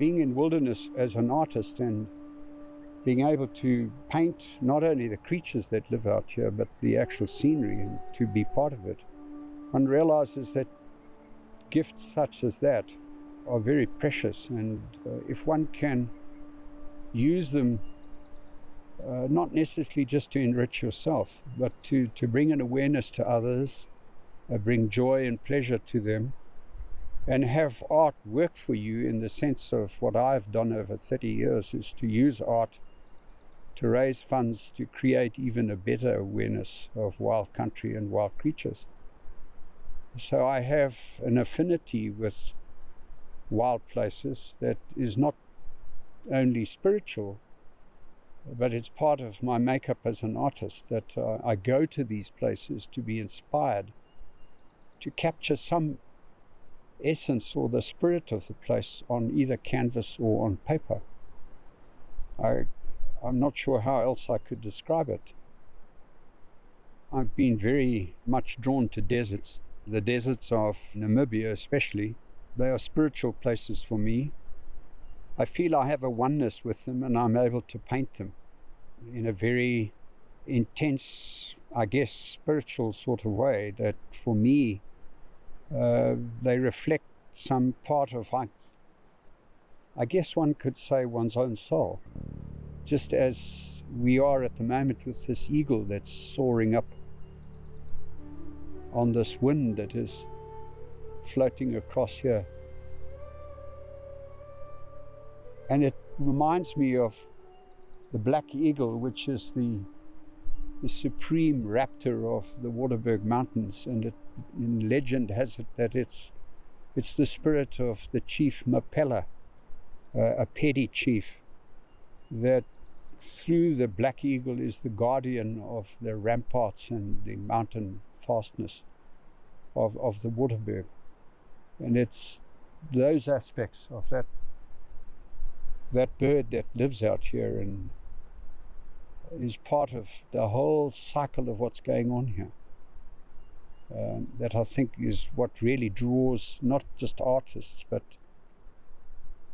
being in wilderness as an artist and being able to paint not only the creatures that live out here, but the actual scenery, and to be part of it, one realizes that gifts such as that are very precious, and if one can use them not necessarily just to enrich yourself, but to bring an awareness to others, bring joy and pleasure to them, and have art work for you in the sense of what I've done over 30 years is to use art to raise funds to create even a better awareness of wild country and wild creatures. So I have an affinity with wild places that is not only spiritual, but it's part of my makeup as an artist, that I go to these places to be inspired, to capture some essence or the spirit of the place on either canvas or on paper. I'm not sure how else I could describe it. I've been very much drawn to deserts. The deserts of Namibia especially, they are spiritual places for me. I feel I have a oneness with them, and I'm able to paint them in a very intense, I guess, spiritual sort of way that for me, they reflect some part of, I guess one could say, one's own soul. Just as we are at the moment with this eagle that's soaring up on this wind that is floating across here. And it reminds me of the black eagle, which is the supreme raptor of the Waterberg Mountains, and in legend has it that it's the spirit of the chief Mapela, a petty chief, that through the black eagle is the guardian of the ramparts and the mountain fastness of the Waterberg. And it's those aspects of that bird that lives out here and is part of the whole cycle of what's going on here. That I think is what really draws not just artists, but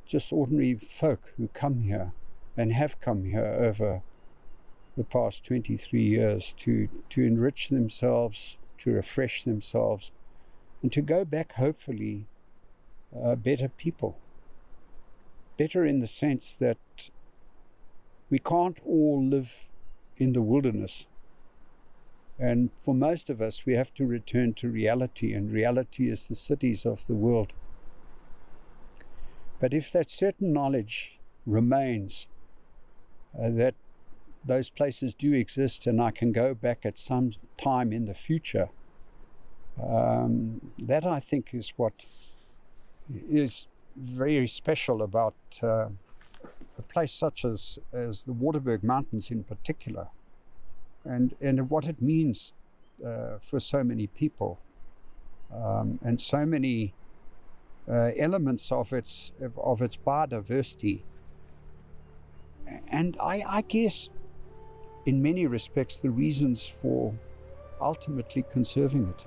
just ordinary folk who come here and have come here over the past 23 years to enrich themselves, to refresh themselves, and to go back, hopefully, better people. Better in the sense that we can't all live in the wilderness. And for most of us, we have to return to reality, and reality is the cities of the world. But if that certain knowledge remains, that those places do exist and I can go back at some time in the future, that I think is what is very special about a place such as the Waterberg Mountains in particular, and what it means for so many people, and so many elements of its biodiversity. And I guess in many respects the reasons for ultimately conserving it.